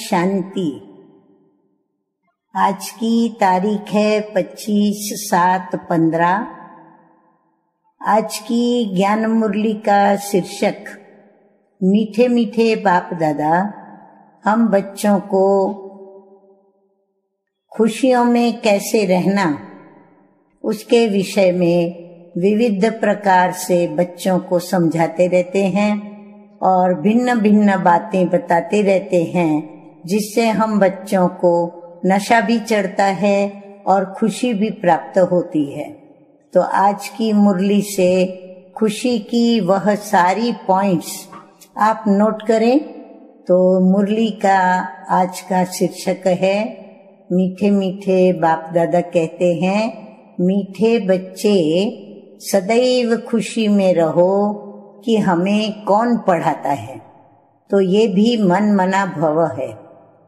शांति। आज की तारीख है 25/7/15। आज की ज्ञान मुरली का शीर्षक मीठे मीठे बाप दादा हम बच्चों को खुशियों में कैसे रहना, उसके विषय में विविध प्रकार से बच्चों को समझाते रहते हैं और भिन्न भिन्न बातें बताते रहते हैं, जिससे हम बच्चों को नशा भी चढ़ता है और खुशी भी प्राप्त होती है। तो आज की मुरली से खुशी की वह सारी पॉइंट्स आप नोट करें। तो मुरली का आज का शीर्षक है मीठे मीठे बाप दादा कहते हैं, मीठे बच्चे सदैव खुशी में रहो कि हमें कौन पढ़ाता है। तो ये भी मन मना भव है।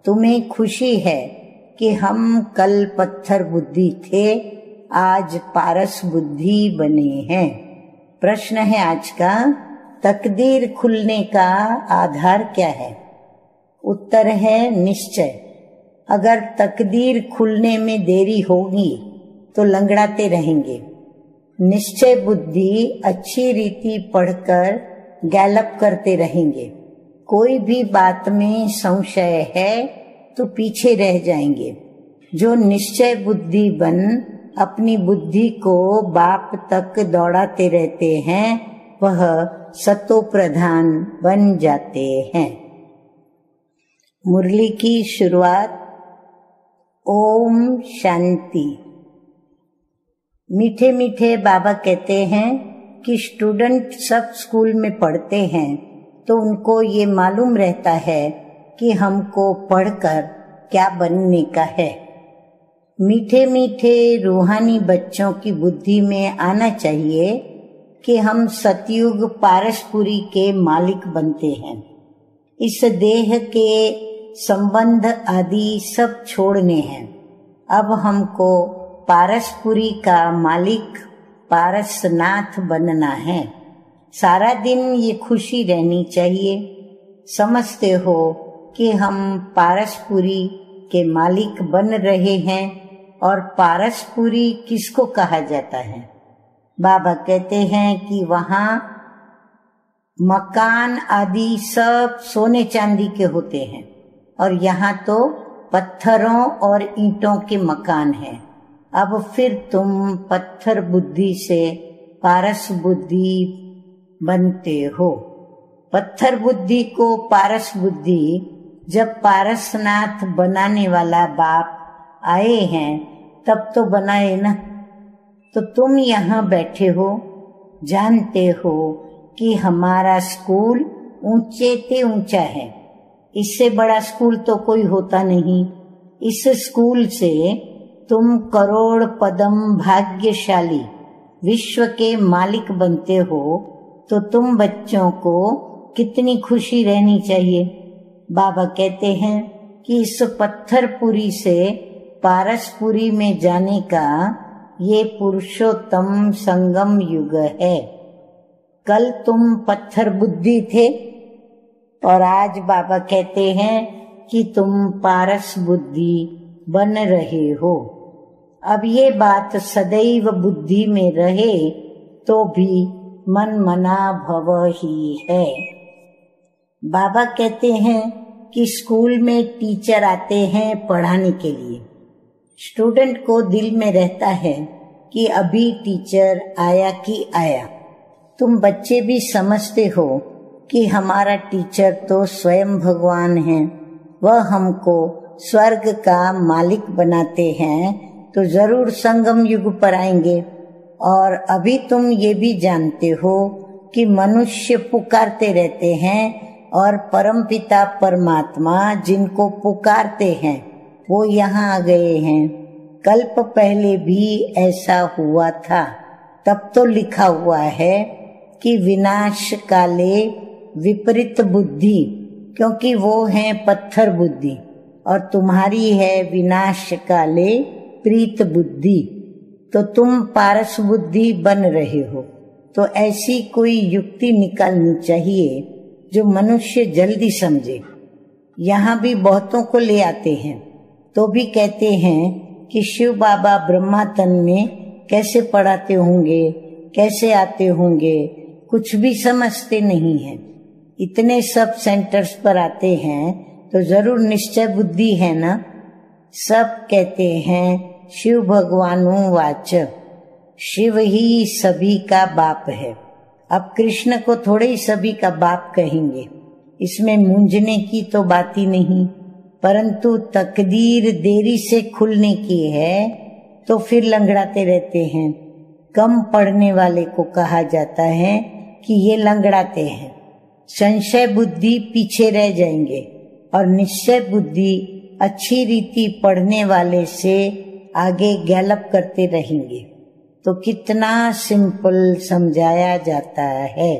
तुम्हें खुशी है कि हम कल पत्थर बुद्धि थे, आज पारस बुद्धि बने हैं। प्रश्न है आज का, तकदीर खुलने का आधार क्या है? उत्तर है निश्चय। अगर तकदीर खुलने में देरी होगी तो लंगड़ाते रहेंगे। निश्चय बुद्धि अच्छी रीति पढ़कर गैलप करते रहेंगे। कोई भी बात में संशय है तो पीछे रह जाएंगे। जो निश्चय बुद्धि बन अपनी बुद्धि को बाप तक दौड़ाते रहते हैं, वह सतो प्रधान बन जाते हैं। मुरली की शुरुआत ओम शांति। मीठे मीठे बाबा कहते हैं कि स्टूडेंट सब स्कूल में पढ़ते हैं तो उनको ये मालूम रहता है कि हमको पढ़कर क्या बनने का है। मीठे मीठे रूहानी बच्चों की बुद्धि में आना चाहिए कि हम सतयुग पारसपुरी के मालिक बनते हैं। इस देह के संबंध आदि सब छोड़ने हैं। अब हमको पारसपुरी का मालिक पारसनाथ बनना है। सारा दिन ये खुशी रहनी चाहिए। समझते हो कि हम पारसपुरी के मालिक बन रहे हैं। और पारसपुरी किसको कहा जाता है? बाबा कहते हैं कि वहाँ मकान आदि सब सोने चांदी के होते हैं और यहाँ तो पत्थरों और ईंटों के मकान हैं। अब फिर तुम पत्थर बुद्धि से पारस बुद्धि बनते हो। पत्थर बुद्धि को पारस बुद्धि जब पारसनाथ बनाने वाला बाप आए हैं तब तो बनाए ना। तो तुम यहाँ बैठे हो, जानते हो कि हमारा स्कूल ऊंचे ते ऊंचा है। इससे बड़ा स्कूल तो कोई होता नहीं। इस स्कूल से तुम करोड़ पदम भाग्यशाली विश्व के मालिक बनते हो। तो तुम बच्चों को कितनी खुशी रहनी चाहिए। बाबा कहते हैं कि इस पत्थरपुरी से पारसपुरी में जाने का ये पुरुषोत्तम संगम युग है। कल तुम पत्थर बुद्धि थे और आज बाबा कहते हैं कि तुम पारस बुद्धि बन रहे हो। अब ये बात सदैव बुद्धि में रहे तो भी मन मना भव ही है। बाबा कहते हैं कि स्कूल में टीचर आते हैं पढ़ाने के लिए। स्टूडेंट को दिल में रहता है कि अभी टीचर आया कि आया। तुम बच्चे भी समझते हो कि हमारा टीचर तो स्वयं भगवान है। वह हमको स्वर्ग का मालिक बनाते हैं तो जरूर संगम युग पर आएंगे। और अभी तुम ये भी जानते हो कि मनुष्य पुकारते रहते हैं और परमपिता परमात्मा जिनको पुकारते हैं वो यहाँ आ गए हैं। कल्प पहले भी ऐसा हुआ था। तब तो लिखा हुआ है कि विनाश काले विपरीत बुद्धि, क्योंकि वो है पत्थर बुद्धि और तुम्हारी है विनाश काले प्रीत बुद्धि। तो तुम पारस बुद्धि बन रहे हो। तो ऐसी कोई युक्ति निकालनी चाहिए जो मनुष्य जल्दी समझे। यहाँ भी बहुतों को ले आते हैं, तो भी कहते हैं कि शिव बाबा ब्रह्मा तन में कैसे पढ़ाते होंगे, कैसे आते होंगे, कुछ भी समझते नहीं हैं। इतने सब सेंटर्स पर आते हैं तो जरूर निश्चय बुद्धि है ना। सब कहते हैं शिव भगवानु वाच, शिव ही सभी का बाप है। अब कृष्ण को थोड़े ही सभी का बाप कहेंगे, इसमें मूंझने की तो बात ही नहीं। परंतु तकदीर देरी से खुलने की है तो फिर लंगड़ाते रहते हैं। कम पढ़ने वाले को कहा जाता है कि ये लंगड़ाते हैं। संशय बुद्धि पीछे रह जाएंगे और निश्चय बुद्धि अच्छी रीति पढ़ने वाले से आगे गैलप करते रहेंगे। तो कितना सिंपल समझाया जाता है।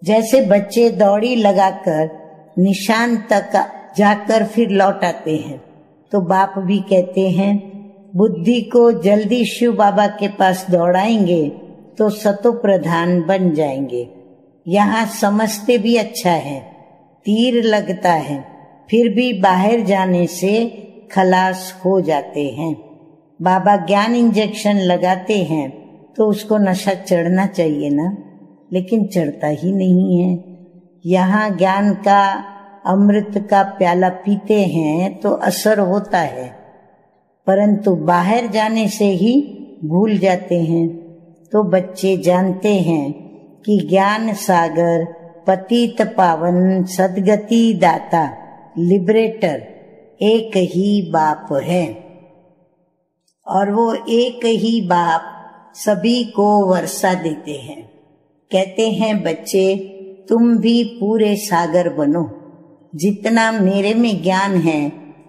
जैसे बच्चे दौड़ी लगाकर निशान तक जाकर फिर लौट आते हैं, तो बाप भी कहते हैं बुद्धि को जल्दी शिव बाबा के पास दौड़ाएंगे तो सतो प्रधान बन जाएंगे। यहाँ समझते भी अच्छा है, तीर लगता है, फिर भी बाहर जाने से खलास हो जाते हैं। बाबा ज्ञान इंजेक्शन लगाते हैं तो उसको नशा चढ़ना चाहिए ना, लेकिन चढ़ता ही नहीं है। यहाँ ज्ञान का अमृत का प्याला पीते हैं तो असर होता है, परंतु बाहर जाने से ही भूल जाते हैं। तो बच्चे जानते हैं कि ज्ञान सागर पतित पावन सदगति दाता लिबरेटर एक ही बाप है, और वो एक ही बाप सभी को वर्षा देते हैं। कहते हैं बच्चे तुम भी पूरे सागर बनो, जितना मेरे में ज्ञान है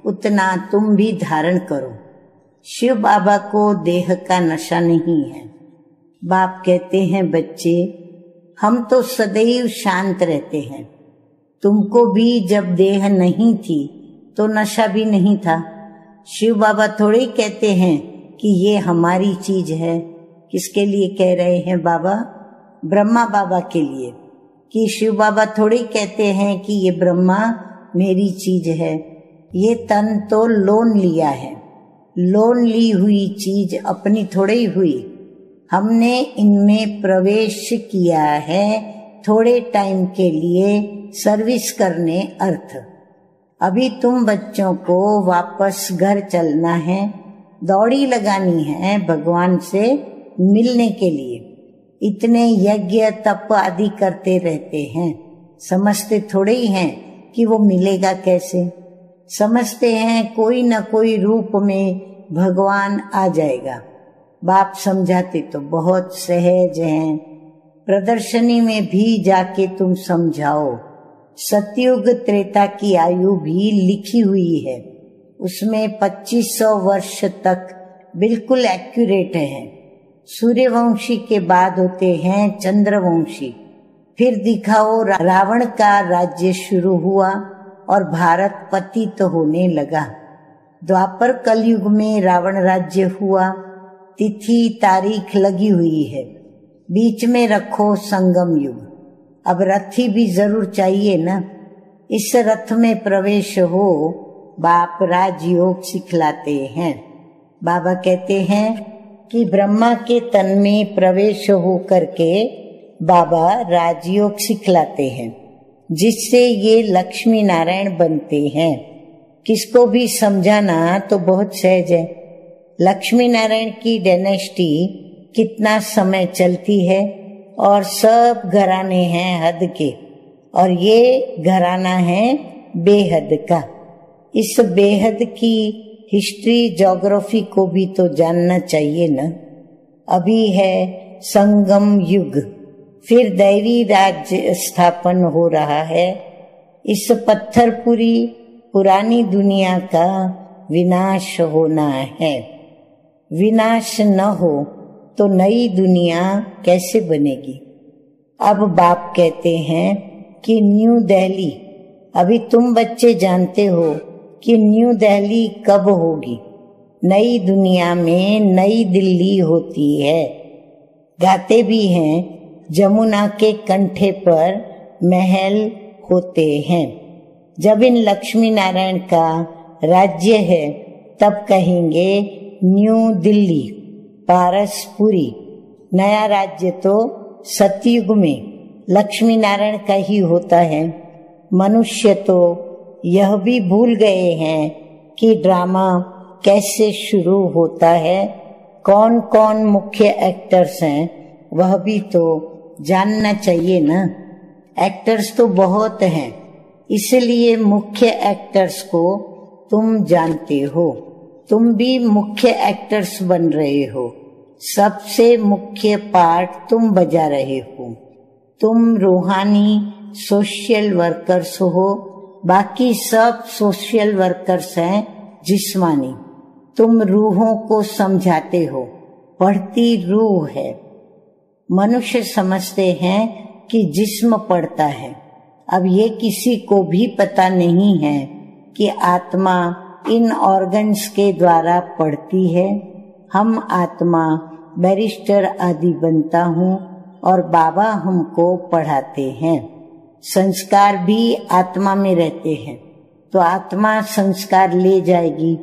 उतना तुम भी धारण करो। शिव बाबा को देह का नशा नहीं है। बाप कहते हैं बच्चे हम तो सदैव शांत रहते हैं, तुमको भी जब देह नहीं थी तो नशा भी नहीं था। शिव बाबा थोड़े कहते हैं कि ये हमारी चीज है। किसके लिए कह रहे हैं बाबा? ब्रह्मा बाबा के लिए। कि शिव बाबा थोड़े कहते हैं कि ये ब्रह्मा मेरी चीज है। ये तन तो लोन लिया है, लोन ली हुई चीज अपनी थोड़े ही हुई। हमने इनमें प्रवेश किया है थोड़े टाइम के लिए सर्विस करने अर्थ। अभी तुम बच्चों को वापस घर चलना है, दौड़ी लगानी है भगवान से मिलने के लिए। इतने यज्ञ तप आदि करते रहते हैं, समझते थोड़े ही हैं कि वो मिलेगा कैसे। समझते हैं कोई न कोई रूप में भगवान आ जाएगा। बाप समझाते तो बहुत सहज हैं। प्रदर्शनी में भी जाके तुम समझाओ। सतयुग त्रेता की आयु भी लिखी हुई है, उसमें 2500 वर्ष तक बिल्कुल एक्यूरेट है। सूर्यवंशी के बाद होते हैं चंद्रवंशी। फिर दिखाओ रावण का राज्य शुरू हुआ और भारत पतित होने लगा। द्वापर कलयुग में रावण राज्य हुआ, तिथि तारीख लगी हुई है। बीच में रखो संगम युग। अब रथी भी जरूर चाहिए ना। इस रथ में प्रवेश हो बाप राजयोग सिखलाते हैं। बाबा कहते हैं कि ब्रह्मा के तन में प्रवेश हो करके बाबा राजयोग सिखलाते हैं, जिससे ये लक्ष्मी नारायण बनते हैं। किसको भी समझाना तो बहुत सहज है। लक्ष्मी नारायण की डायनेस्टी कितना समय चलती है और सब घराने हैं हद के, और ये घराना है बेहद का। इस बेहद की हिस्ट्री ज्योग्राफी को भी तो जानना चाहिए ना। अभी है संगम युग, फिर दैवी राज्य स्थापन हो रहा है। इस पत्थरपुरी पुरानी दुनिया का विनाश होना है। विनाश न हो तो नई दुनिया कैसे बनेगी? अब बाप कहते हैं कि न्यू दिल्ली, अभी तुम बच्चे जानते हो कि न्यू दिल्ली कब होगी। नई दुनिया में नई दिल्ली होती है। गाते भी हैं जमुना के कंठे पर महल होते हैं। जब इन लक्ष्मी नारायण का राज्य है तब कहेंगे न्यू दिल्ली, पारसपुरी। नया राज्य तो सतयुग में लक्ष्मी नारायण का ही होता है। मनुष्य तो यह भी भूल गए हैं कि ड्रामा कैसे शुरू होता है, कौन कौन मुख्य एक्टर्स हैं, वह भी तो जानना चाहिए ना। एक्टर्स तो बहुत हैं, इसलिए मुख्य एक्टर्स को तुम जानते हो। तुम भी मुख्य एक्टर्स बन रहे हो। सबसे मुख्य पार्ट तुम बजा रहे हो। तुम रूहानी सोशल वर्कर्स हो, बाकी सब सोशल वर्कर्स हैं जिस्मानी। तुम रूहों को समझाते हो, पढ़ती रूह है। मनुष्य समझते हैं कि जिस्म पढ़ता है। अब ये किसी को भी पता नहीं है कि आत्मा इन ऑर्गन्स के द्वारा पढ़ती है। हम आत्मा बैरिस्टर आदि बनता हूँ और बाबा हमको पढ़ाते हैं। संस्कार भी आत्मा में रहते हैं, तो आत्मा संस्कार ले जाएगी।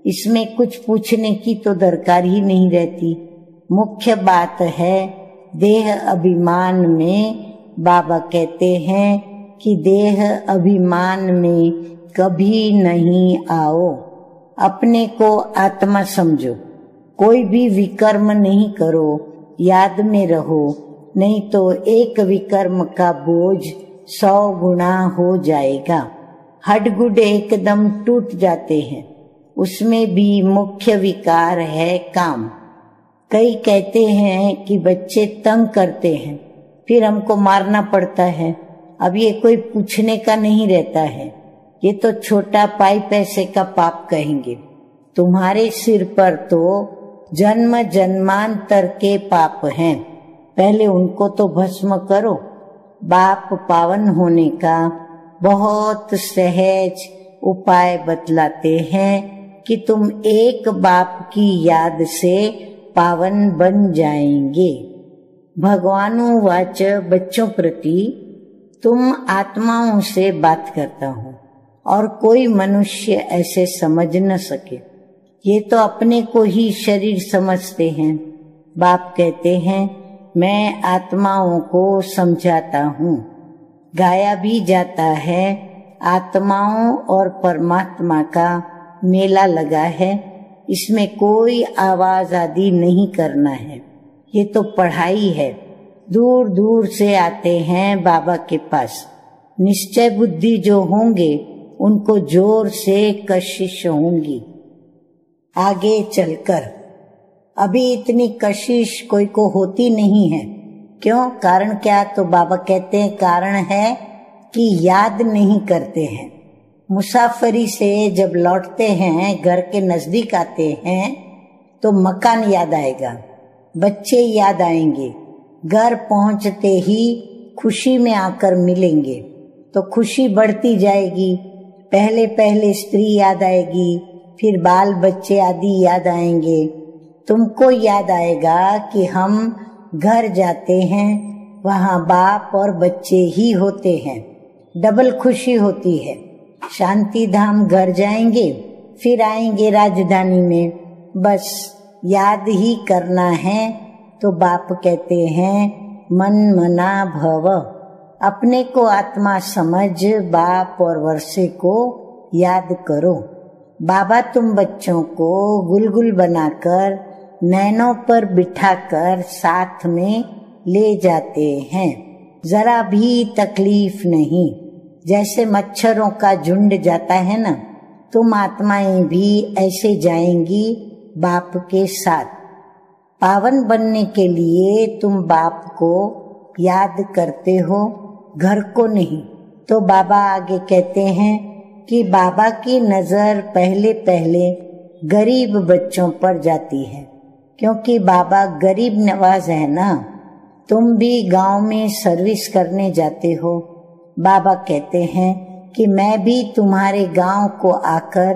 इसमें कुछ पूछने की तो दरकार ही नहीं रहती। मुख्य बात है देह अभिमान में। बाबा कहते हैं कि देह अभिमान में कभी नहीं आओ। अपने को आत्मा समझो, कोई भी विकर्म नहीं करो, याद में रहो, नहीं तो एक विकर्म का बोझ 100 गुना हो जाएगा। हड्डगुड एकदम टूट जाते हैं। उसमें भी मुख्य विकार है काम। कई कहते हैं कि बच्चे तंग करते हैं, फिर हमको मारना पड़ता है। अब ये कोई पूछने का नहीं रहता है, ये तो छोटा पाई पैसे का पाप कहेंगे। तुम्हारे सिर पर तो जन्म जन्मांतर के पाप हैं, पहले उनको तो भस्म करो। बाप पावन होने का बहुत सहज उपाय बतलाते हैं कि तुम एक बाप की याद से पावन बन जाएंगे। भगवानुवाच बच्चों प्रति तुम आत्माओं से बात करता हूँ और कोई मनुष्य ऐसे समझ न सके। ये तो अपने को ही शरीर समझते हैं। बाप कहते हैं मैं आत्माओं को समझाता हूँ। गाया भी जाता है आत्माओं और परमात्मा का मेला लगा है, इसमें कोई आवाज आदि नहीं करना है। ये तो पढ़ाई है। दूर दूर से आते हैं बाबा के पास। निश्चय बुद्धि जो होंगे उनको जोर से कशिश होंगी। आगे चलकर अभी इतनी कशिश कोई को होती नहीं है। क्यों? कारण क्या? तो बाबा कहते हैं कारण है कि याद नहीं करते हैं। मुसाफरी से जब लौटते हैं, घर के नजदीक आते हैं तो मकान याद आएगा, बच्चे याद आएंगे। घर पहुंचते ही खुशी में आकर मिलेंगे तो खुशी बढ़ती जाएगी। पहले पहले स्त्री याद आएगी, फिर बाल बच्चे आदि याद आएंगे। तुमको याद आएगा कि हम घर जाते हैं, वहाँ बाप और बच्चे ही होते हैं। डबल खुशी होती है। शांति धाम घर जाएंगे, फिर आएंगे राजधानी में, बस याद ही करना है। तो बाप कहते हैं मन मना भव। अपने को आत्मा समझ बाप और वर्षे को याद करो। बाबा तुम बच्चों को गुलगुल बनाकर नैनों पर बिठाकर साथ में ले जाते हैं। जरा भी तकलीफ नहीं। जैसे मच्छरों का झुंड जाता है ना, तुम आत्माएं भी ऐसे जाएंगी बाप के साथ। पावन बनने के लिए तुम बाप को याद करते हो, घर को नहीं। तो बाबा आगे कहते हैं कि बाबा की नजर पहले पहले गरीब बच्चों पर जाती है, क्योंकि बाबा गरीब नवाज है ना। तुम भी गांव में सर्विस करने जाते हो। बाबा कहते हैं कि मैं भी तुम्हारे गांव को आकर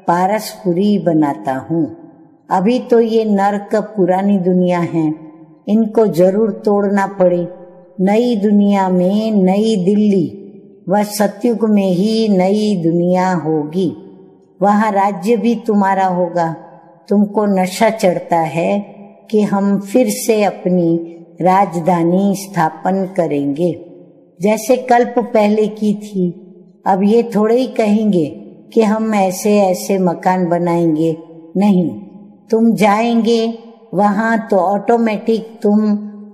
पारसपुरी बनाता हूँ। अभी तो ये नरक पुरानी दुनिया है, इनको जरूर तोड़ना पड़े। नई दुनिया में नई दिल्ली, वह सतयुग में ही नई दुनिया होगी। वहाँ राज्य भी तुम्हारा होगा। तुमको नशा चढ़ता है कि हम फिर से अपनी राजधानी स्थापन करेंगे, जैसे कल्प पहले की थी। अब ये थोड़े ही कहेंगे कि हम ऐसे ऐसे मकान बनाएंगे। नहीं, तुम जाएंगे वहाँ तो ऑटोमेटिक तुम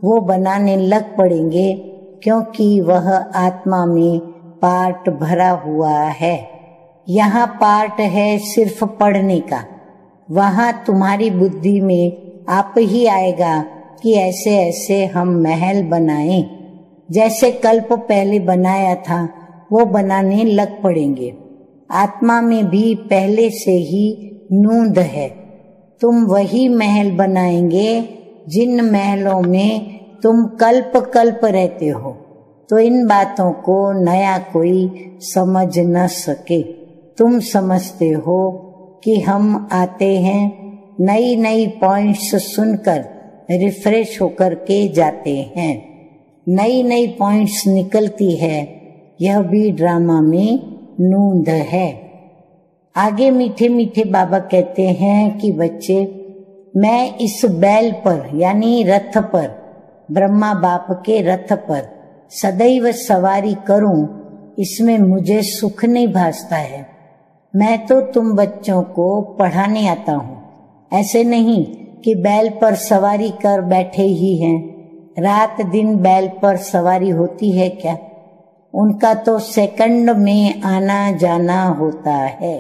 वो बनाने लग पड़ेंगे, क्योंकि वह आत्मा में पार्ट भरा हुआ है। यहाँ पार्ट है सिर्फ पढ़ने का। वहाँ तुम्हारी बुद्धि में आप ही आएगा कि ऐसे ऐसे हम महल बनाएं, जैसे कल्प पहले बनाया था वो बनाने लग पड़ेंगे। आत्मा में भी पहले से ही नूंद है। तुम वही महल बनाएंगे जिन महलों में तुम कल्प कल्प रहते हो। तो इन बातों को नया कोई समझ न सके। तुम समझते हो कि हम आते हैं, नई नई पॉइंट्स सुनकर रिफ्रेश होकर के जाते हैं। नई नई पॉइंट्स निकलती है। यह भी ड्रामा में नूंद है। आगे मीठे मीठे बाबा कहते हैं कि बच्चे, मैं इस बैल पर यानी रथ पर, ब्रह्मा बाप के रथ पर सदैव सवारी करूं, इसमें मुझे सुख नहीं भासता है। मैं तो तुम बच्चों को पढ़ाने आता हूँ, ऐसे नहीं कि बैल पर सवारी कर बैठे ही हैं। रात दिन बैल पर सवारी होती है क्या? उनका तो सेकंड में आना जाना होता है।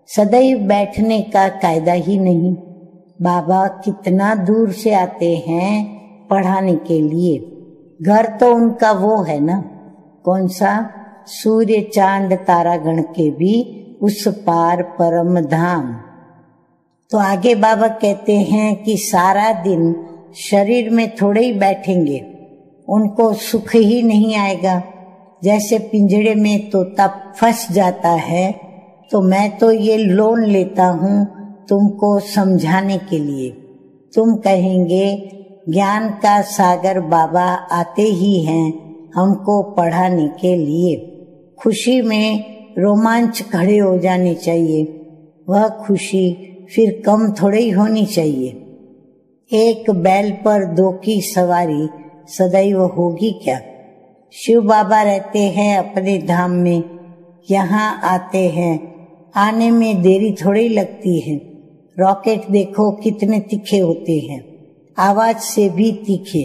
सदैव बैठने का कायदा ही नहीं। बाबा कितना दूर से आते हैं पढ़ाने के लिए। घर तो उनका वो है ना, कौन सा, सूर्य चांद तारागण के भी उस पार परम धाम। तो आगे बाबा कहते हैं कि सारा दिन शरीर में थोड़े ही बैठेंगे, उनको सुख ही नहीं आएगा। जैसे पिंजड़े में तोता फंस जाता है, तो मैं तो ये लोन लेता हूँ तुमको समझाने के लिए। तुम कहेंगे ज्ञान का सागर बाबा आते ही हैं हमको पढ़ाने के लिए। खुशी में रोमांच खड़े हो जाने चाहिए। वह खुशी फिर कम थोड़ी ही होनी चाहिए। एक बैल पर दो की सवारी सदैव होगी क्या? शिव बाबा रहते हैं अपने धाम में, यहाँ आते हैं, आने में देरी थोड़ी लगती है। रॉकेट देखो कितने तीखे होते हैं, आवाज से भी तीखे।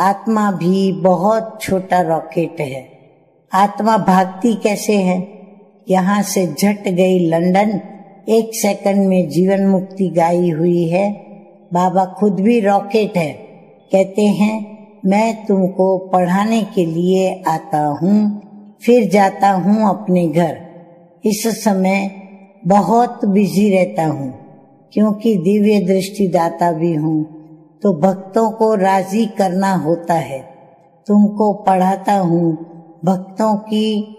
आत्मा भी बहुत छोटा रॉकेट है। आत्मा भागती कैसे है? यहाँ से झट गई लंदन, 1 सेकंड में जीवन मुक्ति गाई हुई है। बाबा खुद भी रॉकेट है। कहते हैं मैं तुमको पढ़ाने के लिए आता हूँ, फिर जाता हूँ अपने घर। इस समय बहुत बिजी रहता हूँ, क्योंकि दिव्य दृष्टि दाता भी हूँ, तो भक्तों को राजी करना होता है। तुमको पढ़ाता हूँ, भक्तों की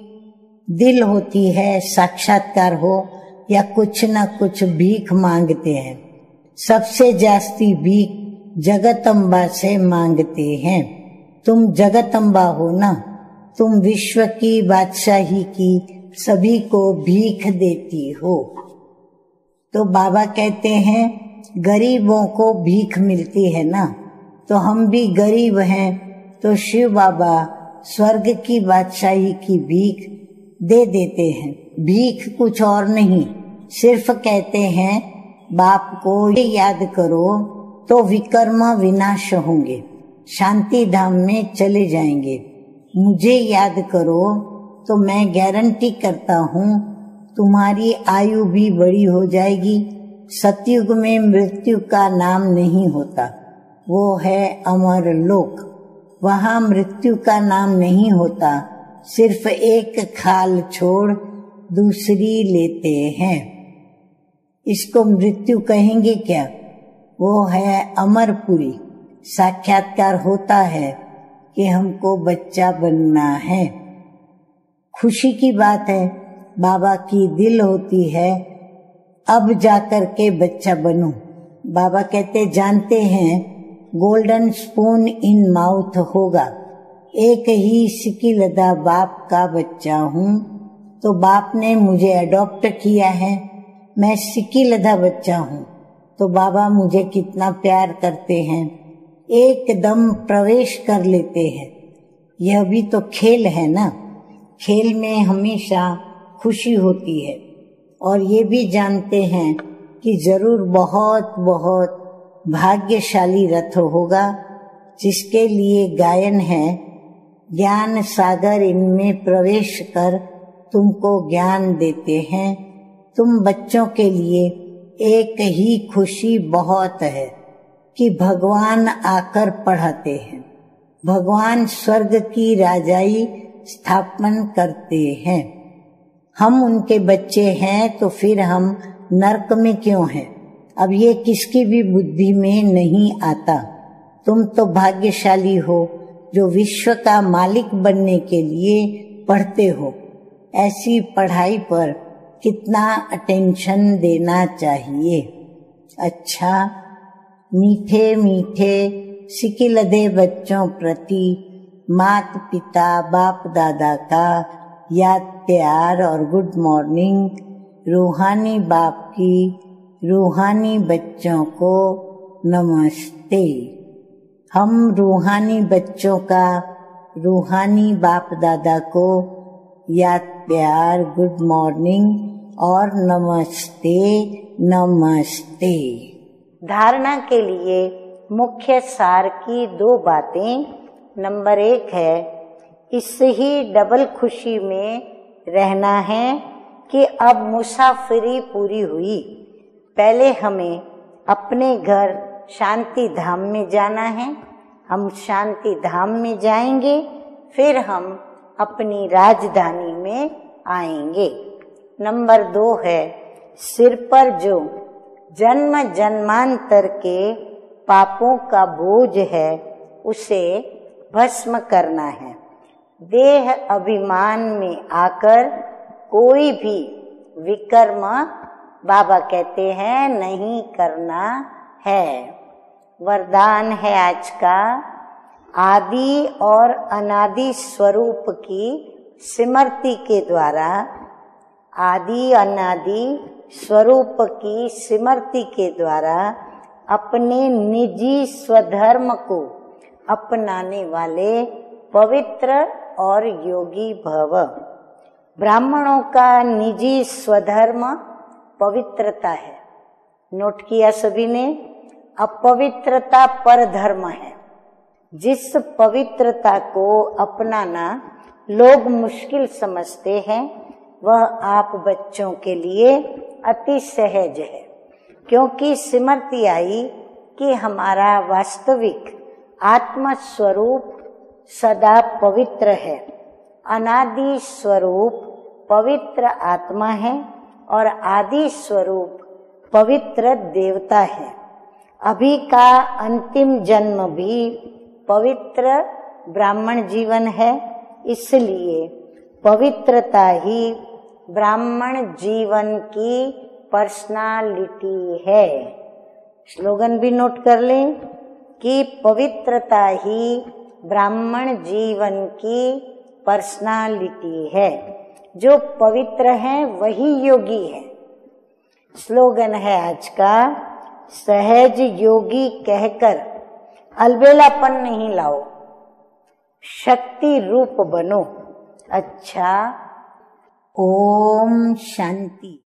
दिल होती है साक्षात्कार हो या कुछ न कुछ भीख मांगते हैं। सबसे जास्ती भीख जगतम्बा से मांगते हैं। तुम जगतम्बा हो ना, तुम विश्व की बादशाही की सभी को भीख देती हो। तो बाबा कहते हैं गरीबों को भीख मिलती है ना, तो हम भी गरीब हैं, तो शिव बाबा स्वर्ग की बादशाही की भीख दे देते हैं। भीख कुछ और नहीं, सिर्फ कहते हैं बाप को ये याद करो तो विकर्म विनाश होंगे, शांति धाम में चले जाएंगे। मुझे याद करो तो मैं गारंटी करता हूँ तुम्हारी आयु भी बड़ी हो जाएगी। सतयुग में मृत्यु का नाम नहीं होता, वो है अमर लोक। वहाँ मृत्यु का नाम नहीं होता, सिर्फ एक खाल छोड़ दूसरी लेते हैं। इसको मृत्यु कहेंगे क्या? वो है अमरपुरी। साक्षात्कार होता है कि हमको बच्चा बनना है। खुशी की बात है, बाबा की दिल होती है अब जाकर के बच्चा बनूं। बाबा कहते जानते हैं गोल्डन स्पून इन माउथ होगा, एक ही सिकिलदा बाप का बच्चा हूँ, तो बाप ने मुझे अडॉप्ट किया है। मैं सिकिलदा बच्चा हूँ, तो बाबा मुझे कितना प्यार करते हैं, एकदम प्रवेश कर लेते हैं। यह भी तो खेल है ना। खेल में हमेशा खुशी होती है, और ये भी जानते हैं कि जरूर बहुत बहुत भाग्यशाली रथ होगा, जिसके लिए गायन है, ज्ञान सागर इनमें प्रवेश कर तुमको ज्ञान देते हैं। तुम बच्चों के लिए एक ही खुशी बहुत है कि भगवान आकर पढ़ाते हैं। भगवान स्वर्ग की राजाई स्थापन करते हैं। हम उनके बच्चे हैं, तो फिर हम नरक में क्यों हैं? अब ये किसकी भी बुद्धि में नहीं आता। तुम तो भाग्यशाली हो जो विश्व का मालिक बनने के लिए पढ़ते हो। ऐसी पढ़ाई पर कितना अटेंशन देना चाहिए। अच्छा, मीठे मीठे सिकिलदे बच्चों प्रति मात पिता बाप दादा का याद प्यार और गुड मॉर्निंग। रूहानी बाप की रूहानी बच्चों को नमस्ते। हम रूहानी बच्चों का रूहानी बाप दादा को याद प्यार गुड मॉर्निंग और नमस्ते नमस्ते। धारणा के लिए मुख्य सार की 2 बातें। नंबर 1 है, इस ही डबल खुशी में रहना है कि अब मुसाफिरी पूरी हुई। पहले हमें अपने घर शांति धाम में जाना है। हम शांति धाम में जाएंगे, फिर हम अपनी राजधानी में आएंगे। नंबर 2 है, सिर पर जो जन्म जन्मांतर के पापों का बोझ है, उसे भस्म करना है। देह अभिमान में आकर कोई भी विकर्म बाबा कहते हैं नहीं करना है। वरदान है आज का, आदि और अनादि स्वरूप की स्मृति के द्वारा, आदि अनादि स्वरूप की स्मृति के द्वारा अपने निजी स्वधर्म को अपनाने वाले पवित्र और योगी भव। ब्राह्मणों का निजी स्वधर्म पवित्रता है। नोट किया सभी ने? अपवित्रता पर धर्म है। जिस पवित्रता को अपनाना लोग मुश्किल समझते हैं, वह आप बच्चों के लिए अति सहज है, क्योंकि स्मृति आई कि हमारा वास्तविक आत्म स्वरूप सदा पवित्र है। अनादि स्वरूप पवित्र आत्मा है और आदि स्वरूप पवित्र देवता है। अभी का अंतिम जन्म भी पवित्र ब्राह्मण जीवन है, इसलिए पवित्रता ही ब्राह्मण जीवन की पर्सनालिटी है। स्लोगन भी नोट कर लें कि पवित्रता ही ब्राह्मण जीवन की पर्सनालिटी है। जो पवित्र है वही योगी है। स्लोगन है आज का, सहज योगी कहकर अलबेलापन नहीं लाओ, शक्ति रूप बनो। अच्छा, ओम शांति।